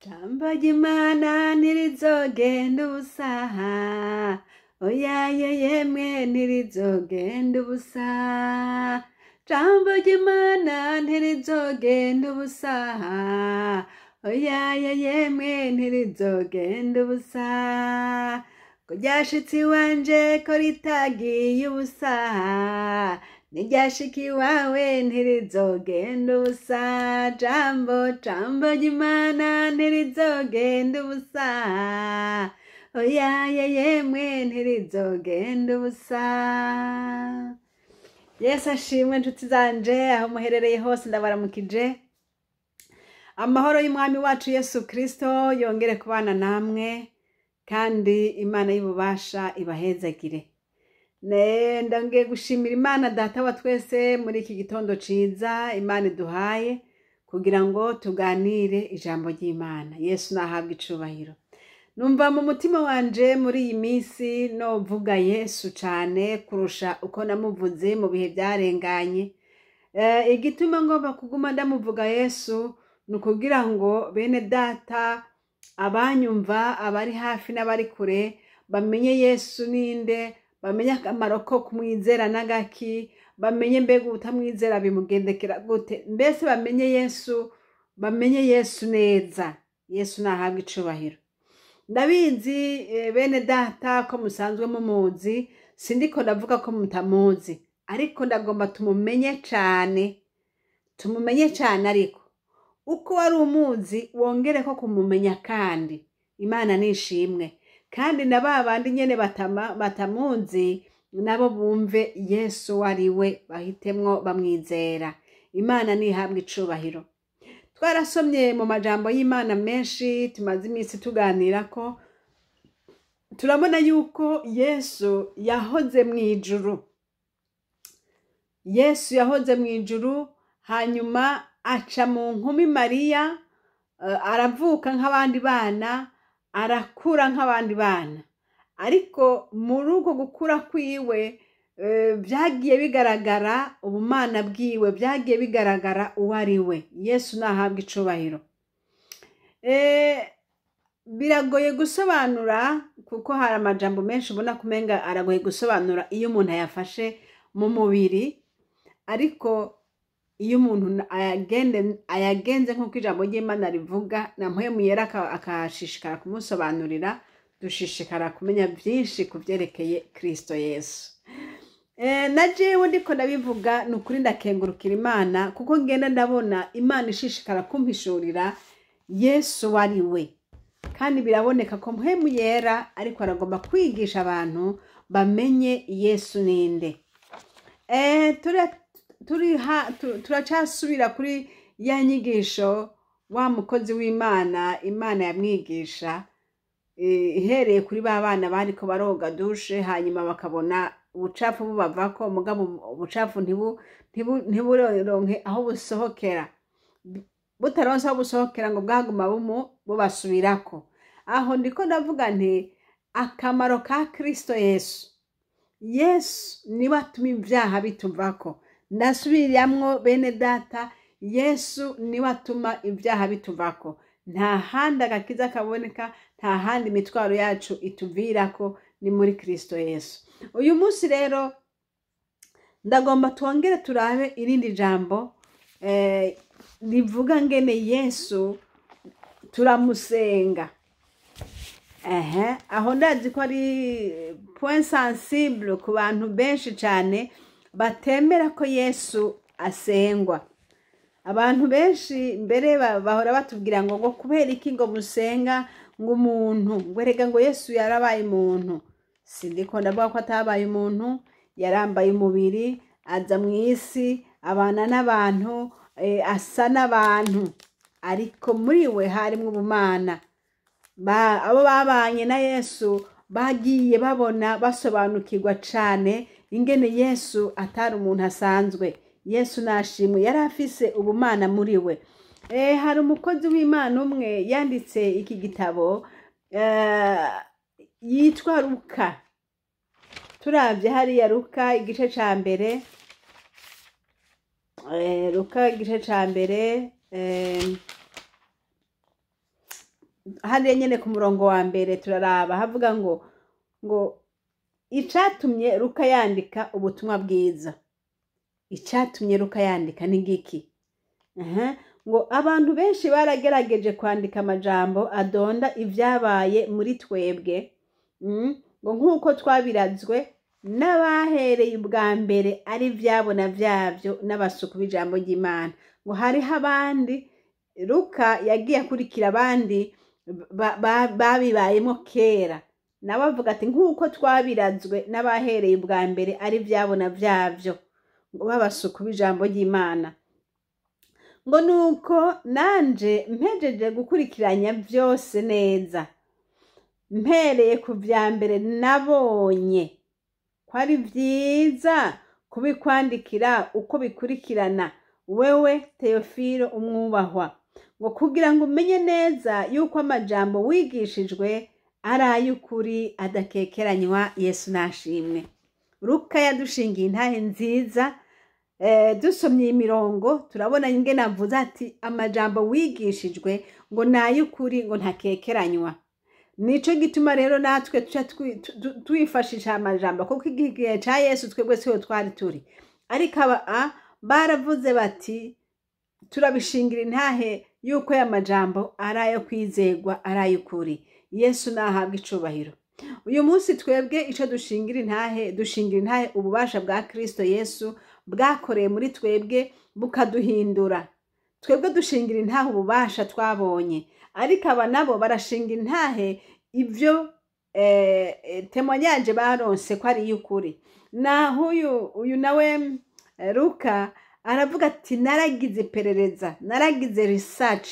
Jambo ry'Imana ntirizogenda ubusa, oya yemwe ntirizogenda ubusa. Jambo ry'Imana ntirizogenda ubusa, oya yemwe ntirizogenda ubusa. Ko ryashitse iwanje ko ritagiye ubusa, niryashika iwawe ntirizogenda ubusa. Jambo ry'Imana ntirizogenda ubusa, oya yemwe ntirizogenda ubusa. Yesu ashimwe nshuti zanje, aho muherereye hose ndabaramukije. Amahoro y'umwami wacu Yesu Kristo yongere kubana namwe, kandi Imana y'ububasha ibahezagire. Ndongeye gushimira Imana data wa twese muri iki gitondo ciza Imana iduhaye kugira ngo tuganire ijambo ry'Imana. Yesu nahabwe icubahiro. Numva mu mutima wanje muri iyi minsi novuga Yesu cane kurusha uko namuvuze mu bihe byarenganye. Igituma ngomba kuguma ndamuvuga Yesu nukugira ngo bene data, abanyumva, abari hafi n'abari kure bamenye Yesu ninde, bamenye akamaro ko kumwizera n'agaki, bamenye mbega utamwizera bimugendekera gute, mbese bamenye Yesu neza. Yesu nahabwe icubahiro. Ndabizi bene data ko musanzwe mumuzi, sindiko ndavuga ko mutamuzi, ariko ndagomba tumumenye cane ariko uko wari umuzi wongere ko kumumenya kandi. Imana nishimwe. Kandi na babandi nyene batamuzi nabo bumve Yesu wariwe bahitemwo bamwizera. Imana nihabwe icubahiro. Twarasomye mu majambo y'Imana menshi tumaze iminsi tuganira ko turabona yuko Yesu yahoze mw'ijuru. Yesu yahoze mw'ijuru, hanyuma aca mu nkumi Mariya, aravuka nk'abandi bana, arakura nk'abandi bana. Ariko muri uko gukura kwiwe byagiye bigaragara ubumana bwiwe, byagiye bigaragara uwo ari we. Yesu nahabwe icubahiro. Biragoye gusobanura kuko hari amajambo menshi ubona kumenga aragoye gusobanura iyo umuntu ayafashe mu mubiri, ariko iyo umuntu ayagenze nk'uko ijambo ry'Imana rivuga, na mpwemu yera akashishikara kumusobanurira, dushishikara kumenya byinshi ku byerekeye Kristo Yesu. Na jewe ndiko ndabivuga nukuri ndakengurukira Imana, kuko ngenda ndabona Imana ishishikara kumpishurira Yesu wari we. Kandi biraboneka ko mpwemu yera ariko aragomba kwigisha abantu bamenye Yesu ninde. Turacasubira kuri ya nyigisho wa mukozi w'Imana Imana yamwigisha, ihereye kuri ba bana bariko baroga dushe, hanyuma bakabona ubucafu bubavako, mugabo ubucafu ntiburonke aho busohokera, butaronse aho busohokera ngo bwaguma bubasubirako. Aho ndiko ndavuga nti akamaro ka Kristo Yesu. Yesu niwe atuma ibyaha bituvako. Ndasubiramwo bene data, Yesu niwe atuma ibyaha bituvako. Nta handi agakiza kaboneka, nta handi imitwaro yacu ituvirako, ni muri Kristo Yesu. Uyu munsi rero ndagomba twongere turabe irindi jambo rivuga ngene Yesu turamusenga. Aho ndazi ko ari point sensible ku bantu benshi cyane batemera ko Yesu asengwa. Abantu benshi mbere bahora batubwira ngo kubera iki ngo musenga ngo umuntu, ngo erega ngo Yesu yarabaye umuntu. Sindiko ndavuga ko atabaye umuntu, yarambaye umubiri, aza mu isi, abana n'abantu, asa n'abantu, ariko muri we harimo ubumana. Abo babanye na Yesu bagiye babona basobanukirwa cane ingene Yesu atari umuntu asanzwe. Yesu nashimwe, yari afise ubumana muri we. Hari umukozi w'Imana umwe yanditse iki gitabo yitwa Luka. Turavye hariya Luka igice ca mbere, Luka igice ca mbere hariya nyene ku murongo wa mbere turaraba havuga ngo icatumye Luka yandika ubutumwa bwiza. Icatumye Luka yandika ni ngiki? Ngo abantu benshi baragerageje kwandika amajambo adonda ivyabaye muri twebwe, ngo nk'uko twabirazwe n'abahereye ubwa mbere ari vyabona vyavyo n'abasuku b'ijambo ry'Imana. Ngo hariho abandi Luka yagiye akurikira abandi babibayemo kera, nawe avuga ati nk'uko twabirazwe n'abahereye ubwa mbere ari vyabona vyavyo ngo babasuku b'ijambo ry'Imana. Ngo nuko nanje mpejeje gukurikiranya vyose neza, mpereye ku vya mbere nabonye ko ari vyiza kubikwandikira uko bikurikirana, wewe Teofilo umwubahwa, ngo kugira ngo umenye neza yuko amajambo wigishijwe ari ay'ukuri adakekeranywa. Yesu nashimwe. Luka yadushingiye intahe nziza. Dusomye imirongo turabona ingene avuze ati amajambo wigishijwe ngo nay'ukuri ngo ntakekeranywa. Nico gituma rero natwe twifashisha amajambo, kuko igihe ca Yesu twebwe siho twari turi, ariko baravuze bati turabishingira intahe yuko ya majambo ari ayo kwizegwa, ari ay'ukuri. Yesu nahabwa icubahiro. Uyu munsi twebwe ico dushingira intahe ububasha bwa Kristo Yesu bwakoreye muri twebwe bukaduhindura. Twebwe dushingira intahe ububasha twabonye, ariko aba nabo barashingira intahe ivyo témoignage baronse ko ari y'ukuri. Naho uyu nawe Luka aravuga ati naragize iperereza, naragize research,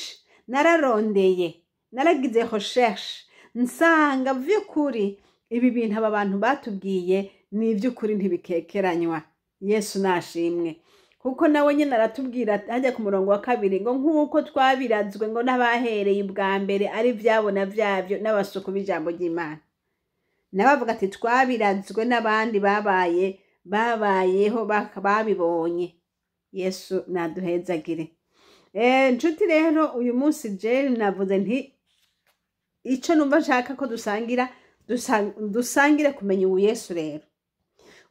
nararondeye, naragize recherche, nsanga vy'ukuri ibi bintu aba bantu batubwiye ni ivy'ukuri ntibikekeranywa. Yesu nashimwe. Kuko nawe nyine aratubwira hajya ku murongo wa 2 ngo nk'uko twabirazwe ngo n'abahereye ubwa mbere ari vyabona vyavyo n'abasuku b'ijambo ry'Imana. Nabavuga ati twabirazwe n'abandi babayeho babibonye. Yesu naduhezagire. Nshuti rero uyu munsi je navuze nti ico numva nshaka ko dusangire kumenya uyu Yesu rero.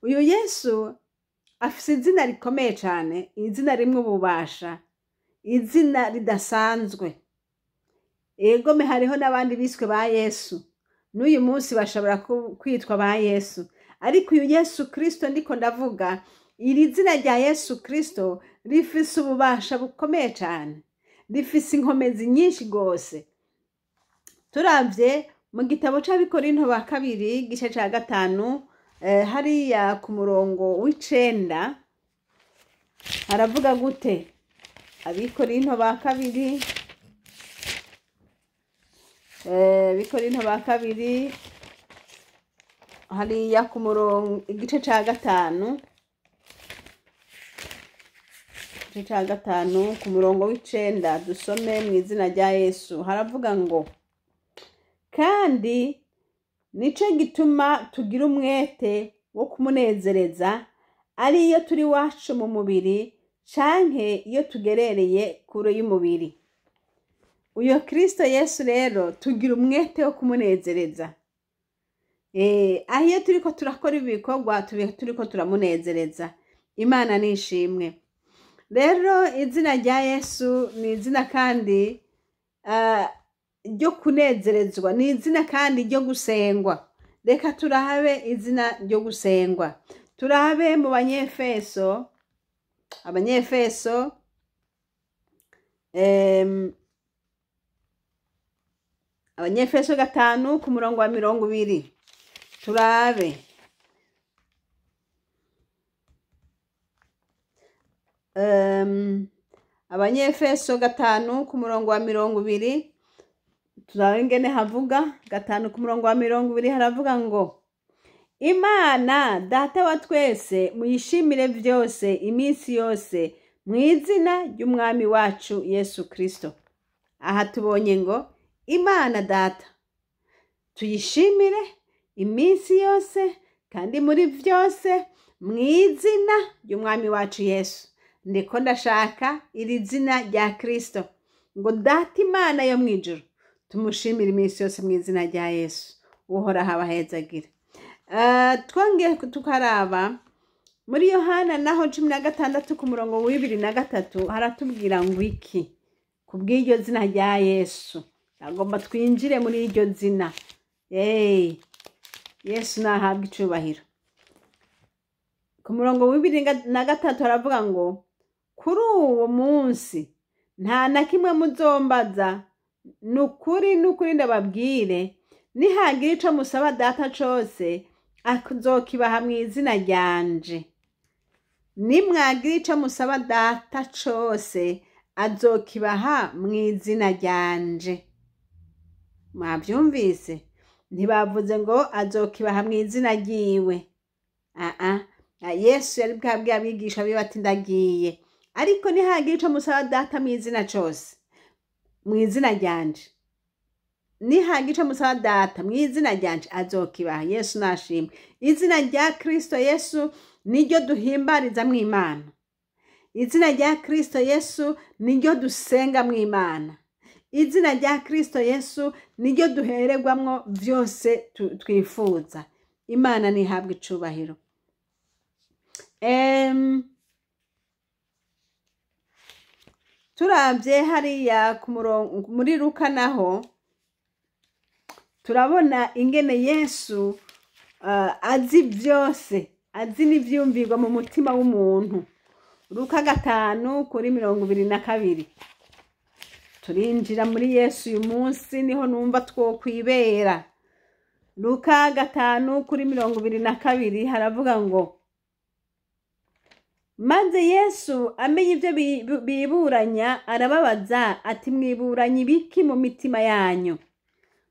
Uyu Yesu afise izina rikomeye cyane, izina rimwe ububasha, izina ridasanzwe. Egome hariho n'abandi biswe ba Yesu, n'uyu munsi bashobora kwitwa ba Yesu, ariko uyu Yesu Kristo ndiko ndavuga, iri zina rya Yesu Kristo rifise ububasha bukomeye cyane, rifise inkomezi nyinshi gose. Turavye mu gitabo c'Abikorinto ba 2 igice ca 5 hariya ku murongo w'9 haravuga gute? Abikorinto ba 2 Abikorinto ba 2 hariya ku murongo igice ca 5 ku murongo w'9 dusome mu izina rya Yesu. Haravuga ngo kandi nico gituma tugira umwete wo kumunezereza, ari iyo turi wacu mu mubiri canke iyo tugerereye kure y'umubiri. Uyo Kristo Yesu rero tugira umwete wo kumunezereza. Ahiyo turiko turakora ibikorwa turiko turamunezereza. Imana nishimwe. Rero izina rya Yesu ni izina kandi ryo kunezerezwa, ni izina kandi ryo gusengwa. Reka turabe izina ryo gusengwa. Turabe mu Abanyefeso 5 ku murongo wa 20. Turabe Abanyefeso 5 ku murongo wa 20. Turabe ingene havuga 5 ku murongo wa 20 haravuga ngo Imana data wa twese muyishimire vyose iminsi yose mu izina ry'umwami wacu Yesu Kristo. Aha tubonye ngo Imana data tuyishimire iminsi yose kandi muri vyose mu izina ry'umwami wacu Yesu. Ndiko ndashaka iri zina rya Kristo ngo data Imana yo mwijuru tumushimire iminsi yose mu izina rya Yesu. Uhoraho abahezagira. Twongeye tukaraba muri Yohana naho 16 ku murongo wa 23 haratubwira ngo iki kubw'iryo zina rya Yesu. Agomba twinjire muri iryo zina. Yesu nahabwa icubahiro. Ku murongo wa 23 haravuga ngo kuri uwo munsi nta na kimwe muzombaza, nukuri ndababwire, nihagira ico musaba data cose azokibaha mu izina ryanje. Nimwagira ico musaba data cose azokibaha mu izina ryanje. Mwavyumvise? Ntibavuze ngo azokibaha mu izina ryiwe. Yesu yari bwabwiye abigisha biwe ati ndagiye, ariko nihagira ico musaba data mu izina cose, mu izina ryanje, nihagira ico musaba data mu izina ryanje azokibaha. Yesu nashimwe. Izina rya Kristo Yesu niryo duhimbariza mu Imana. Izina rya Kristo Yesu niryo dusenga mu Imana. Izina rya Kristo Yesu niryo duhererwamwo vyose twifuza. Imana nihabwa icubahiro. Turavye hariya ku murongo muri Luka naho turabona ingene Yesu azi vyose, azi n'ivyumvirwa mu mutima w'umuntu. Luka 5:22. Turinjira muri Yesu uyu munsi, niho numva twokwibera. Luka 5:22 haravuga ngo maze Yesu amenye ivyo biburanya arababaza ati mwiburanye ibiki mu mitima yanyu?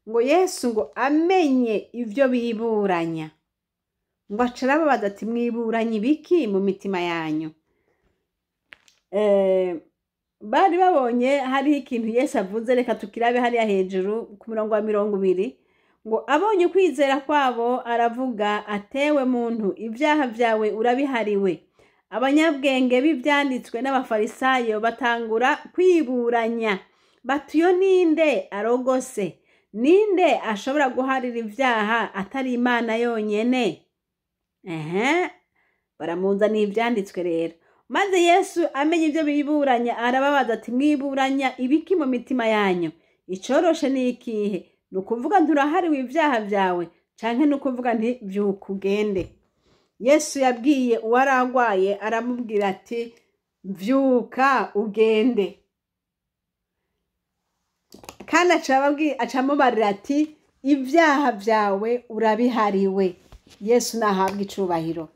Ngo Yesu ngo amenye ivyo biburanya, ngo acarababaza ati mwiburanye ibiki mu mitima yanyu? Bari babonye hariho ikintu Yesu avuze, reka tukirabe hariya hejuru ku murongo wa 20, ngo abonye kwizera kwabo aravuga atewe muntu ivyaha vyawe urabihariwe. Abanyabwenge b'ivyanditswe n'abafarisayo batangura kwiburanya bati uyo ninde arogose? Ninde ashobora guharira ivyaha atari Imana yonyene? Baramuzana ivyanditswe rero. Maze Yesu amenye ivyo biburanya arababaza ati mwiburanya ibiki mu mitima yanyu? Icoroshe ni ikihe? Nukuvuga nturahariwe ivyaha vyawe, canke nukuvuga nti vyuka ugende? Yesu yabwiye uwaragwaye aramubwira ati vyuka ugende. Kandi acamubarira ati ivyaha vyawe urabihariwe. Yesu nahabwa icubahiro.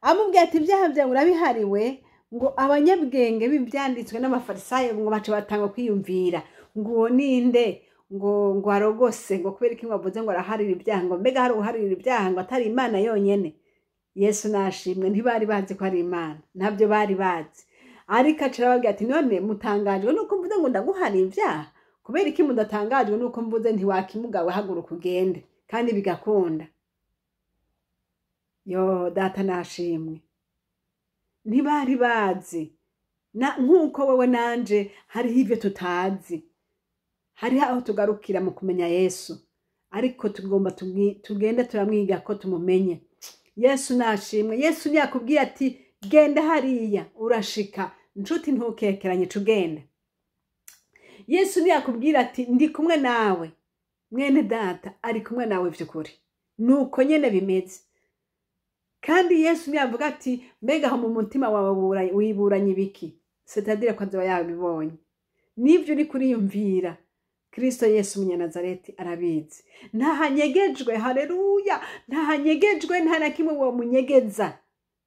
Amubwira ati ivyaha vyawe urabihariwe, ngo abanyabwenge b'ivyanditswe n'abafarisayo ngo baca batanga kwiyumvira ngo uwo ninde ngo arogose, ngo kubera iki bavuze ngo araharira ibyaha, ngo mbega hari uharira ibyaha ngo atari Imana yonyene? Yesu nashimwe. Ntibari bazi ko ari Imana, ntabyo bari bazi. Ariko acarababwira ati none mutangajwe nuko mvuze ngo ndaguharira ibyaha? Kubera iki mudatangajwe nuko mvuze nti wakimugawe haguruka ugende? Kandi bigakunda. Yo data nashimwe. Ntibari bazi. Nkuko wewe nanje hariho ivyo tutazi, hariho aho tugarukira mu kumenya Yesu, ariko tugomba tugende turamwiga ko tumumenye. Yesu nashimwe. Yesu yakubwiye ati genda hariya urashika, nshuti ntukekeranye tugende. Yesu yakubwira ati ndi kumwe nawe, mwene data ari kumwe nawe vy'ukuri. Nuko nyene bimeze. Kandi Yesu yavuga ati mbega ho mu mutima wawe wiburanye ibiki? C'est-à-dire ko azoba yabibonye. Nivyo uri kuriyumvira. Kristo Yesu Munyanazareti arabizi. Ntahanyegejwe, haleluya, ntahanyegejwe, nta na kimwe wo munyegeza.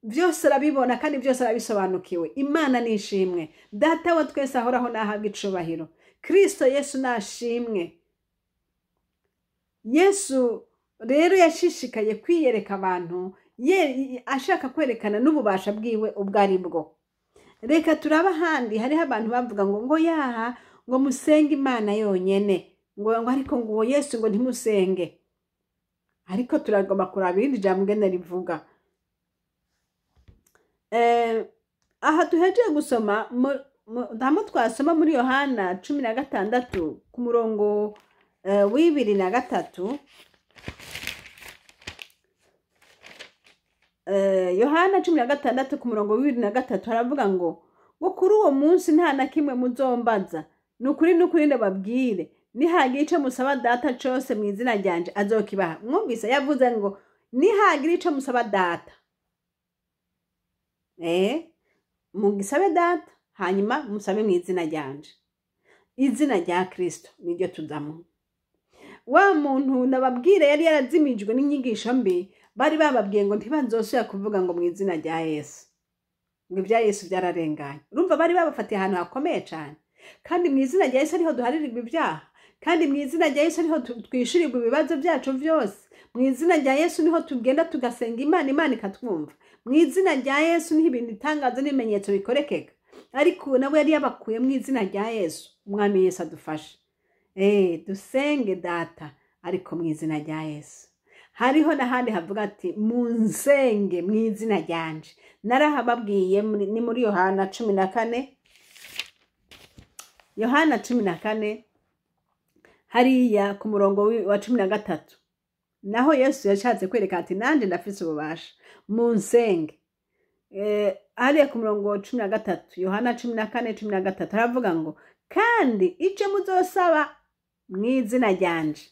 Vyose arabibona kandi vyose arabisobanukiwe. Imana nishimwe. Data wa twese ahoraho nahabwa icubahiro. Kristo Yesu nashimwe. Yesu rero yashishikaye kwiyereka abantu, ashaka kwerekana n'ububasha bwiwe ubwari bwo. Reka turaba handi hariho abantu bavuga ngo yaha ngo musenge Imana yonyene, ngo ariko ngo Yesu ngo ntimusenge. Ariko turagomba kuraba irindi jambo ngene rivuga. Aha tuhejeje gusoma ndamo twasoma muri Yohana 16 ku murongo w'2023 Yohana 16 ku murongo w'23 haravuga ngo kuri uwo munsi nta na kimwe muzombaza, nukuri ndababwire nihagira ico musaba data cose mu izina ryanje azokibaha. Mwumvise yavuze ngo nihagira ico musaba data, mugisabe data hanyuma musabe mu izina ryanje. Izina rya Kristo niryo tuzamo. Wa muntu nababwire yari yarazimijwe n'inyigisho mbi, bari bababwiye ngo ntibanzosubira kuvuga ngo mu izina rya Yesu, ngo ibya Yesu byararenganye. Urumva bari babafatiye ahantu hakomeye cyane. Kandi mu izina rya Yesu ariho duharirirwa ibyaha, kandi mu izina rya Yesu ariho twishirirwa ibibazo byacu byose. Mu izina rya Yesu niho tugenda tugasenga Imana ikatwumva. Mu izina rya Yesu niho ibintu itangaza n'ibimenyetso bikorekeka. Ariko nawe yari yabakuye mu izina rya Yesu. Umwami Yesu adufashe. Dusenge data ariko mu izina rya Yesu. Hariho n'ahandi havuga ati munsenge mu izina ryanje. Narahababwiye ni muri Yohana 14. Yohana 14 hariya ku murongo wa 13. Naho Yesu yashatse kwereka ati nanje ndafise ububasha. Munsenge. Hariya ku murongo wa 13 Yohana 14:13 haravuga ngo kandi ico muzosaba mu izina ryanje.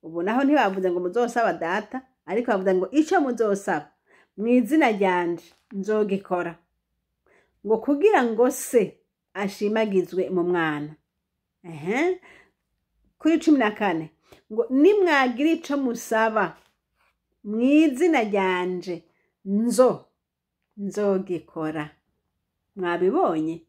Ubu naho ntibavuze ngo muzosaba data, ariko bavuze ngo ico muzosaba mu izina ryanje nzogikora, ngo kugira ngo se ashimagizwe mu mwana. Kuri 14 ngo nimwagira ico musaba mu izina ryanje nzogikora. Mwabibonye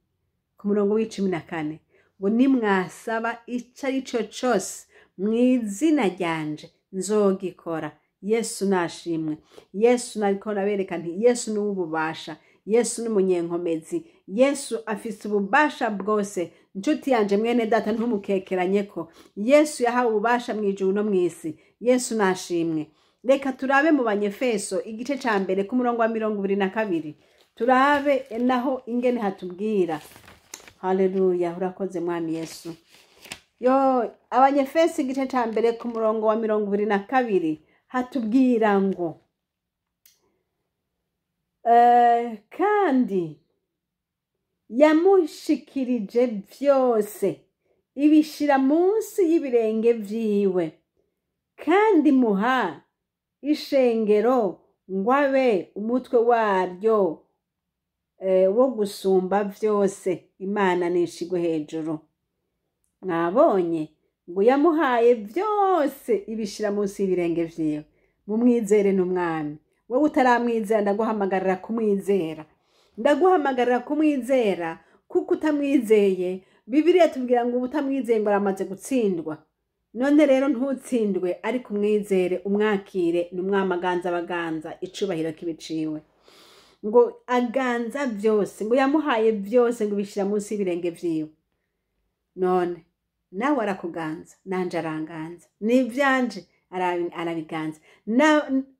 ku murongo w'14 ngo nimwasaba ico arico cose mu izina ryanje nzogikora. Yesu nashimwe. Yesu nariko nabereka nti Yesu ni ububasha. Yesu ni umunyenkomezi. Yesu afise ububasha bwose. Nshuti yanje mwene data ntumukekeranye ko Yesu yahawe ububasha mu ijuru no mw'isi. Yesu nashimwe. Reka turabe mu Banyefeso igice ca mbere ku murongo wa 22. Turabe naho ingene hatubwira. Haleluya, urakoze mwami Yesu. Abanyefeso igice ca mbere ku murongo wa 22 hatubwira ngo kandi yamushikirije vyose ibishira munsi y'ibirenge vyiwe, kandi muha ishengero ngwabe umutwe waryo wo gusumba vyose. Imana nishigwe hejuru. Mwabonye ngo yamuhaye vyose ibishira munsi y'ibirenge vyiwe. Mumwizere n'umwami. Wowe utaramwizera ndaguhamagarira kumwizera. Ndaguhamagarira kumwizera kuko utamwizeye Bibiliya tubwira ngo utamwizeye ngo aramaze gutsindwa. None rero ntutsindwe ariko umwizere umwakire n'umwami aganza abaganza icubahiro kibiciwe. Ngo aganza vyose, ngo yamuhaye vyose ngo bishira munsi y'ibirenge vyiwe. None nawe arakuganza, nanje aranganza. Nivyanje arabiganza.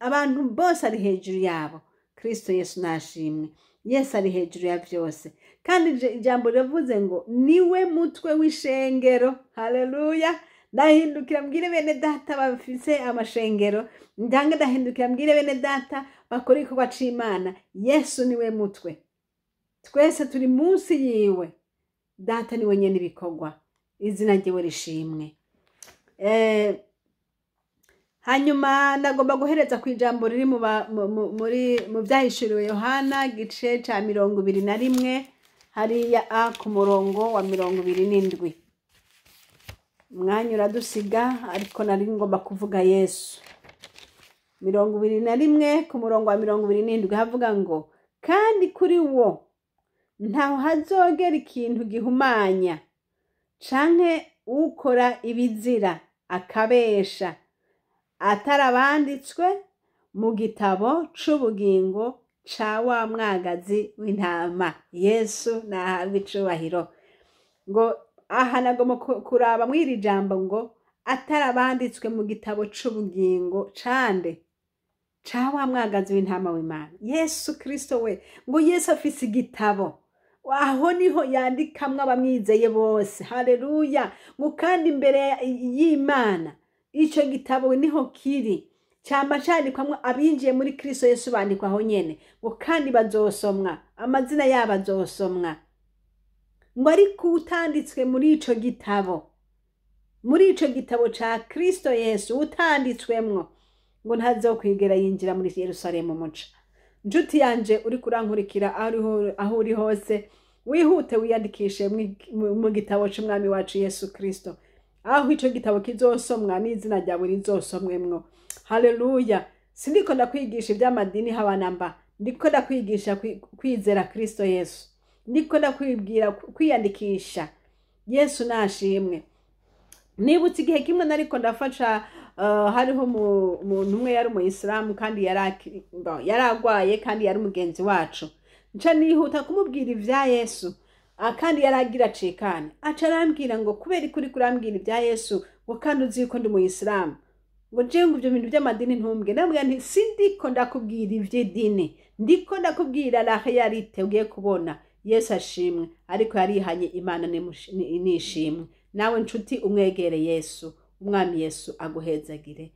Abantu bose ari hejuru yabo. Kristo Yesu nashimwe. Yesu ari hejuru ya vyose. Kandi ijambo rivuze ngo niwe mutwe w'ishengero. Haleluya. Ndahindukira mbwire bene data bafise amashengero. Ndahindukira mbwire bene data bakora igikorwa c'Imana. Yesu niwe mutwe. Twese turi munsi yiwe. Data niwe nyene ibikorwa. Izina ryiwe rishimwe. Hanyuma ndagomba guhereza ku ijambo riri mu vyahishuriwe Yohana gice ca 21 hariya ku murongo wa 27. Mwanya uradusiga ariko nari ngomba kuvuga Yesu. 21 ku murongo wa 27 havuga ngo kandi kuri wo ntaho hazogera ikintu gihumanya canke ukora ibizira akabesha atarabanditswe mu gitabo c'ubugingo ca wa mwagazi w'intama. Yesu nahabwe icubahiro. Ngo aha nagomba kuraba mw'iri jambo ngo atarabanditswe mu gitabo c'ubugingo cande ca wa mwagazi w'intama w'Imana. Yesu Kristo we ngo Yesu afise igitabo aho niho yandikamwe abamwizeye bose. Haleluya. ngo kandi imbere y'Imana ico gitabo niho kiri, cyama candikwamwo abinjiye muri Kristo Yesu, bandikwa aho nyene, ngo kandi bazosomwa, amazina yabo azosomwa. ngo ariko utanditswe muri ico gitabo, muri ico gitabo ca Kristo Yesu utanditswemwo, ngo ntazokwigera yinjira muri Yerusalemu muca. Njuti yanje uri kurankurikira aho uri hose, wihute wiyandikishe mu gitabo c'umwami wacu Yesu Kristo, aho ico gitabo kizosomwa n'izina ryawe rizosomwemwo. Haleluya. Sindiko ndakwigisha iby'amadini habanamba, ndiko ndakwigisha kwizera Kristo Yesu, ndiko ndakwibwira kwiyandikisha. Yesu nashimwe. Nibutse igihe kimwe nariko ndafasha hariho umuntu umwe yari umuyisilamu kandi yaragwaye kandi yari umugenzi wacu. Nca nihuta kumubwira ivya Yesu, kandi yaragira cikane. Aca arambwira ngo kubera ikuri kurambwira ivya Yesu, ngo kandi uzi ko ndi umuyisilamu, ngo je ngo ibyo bintu by'amadini ntumbwe. Ndabwira nti sindiko ndakubwira ivy'idini, ndiko ndakubwira la realite ugiye kubona. Yesu ashimwe, ariko yarihanye, Imana nishimwe. Nawe nshuti umwegere Yesu, umwami Yesu aguhezagire.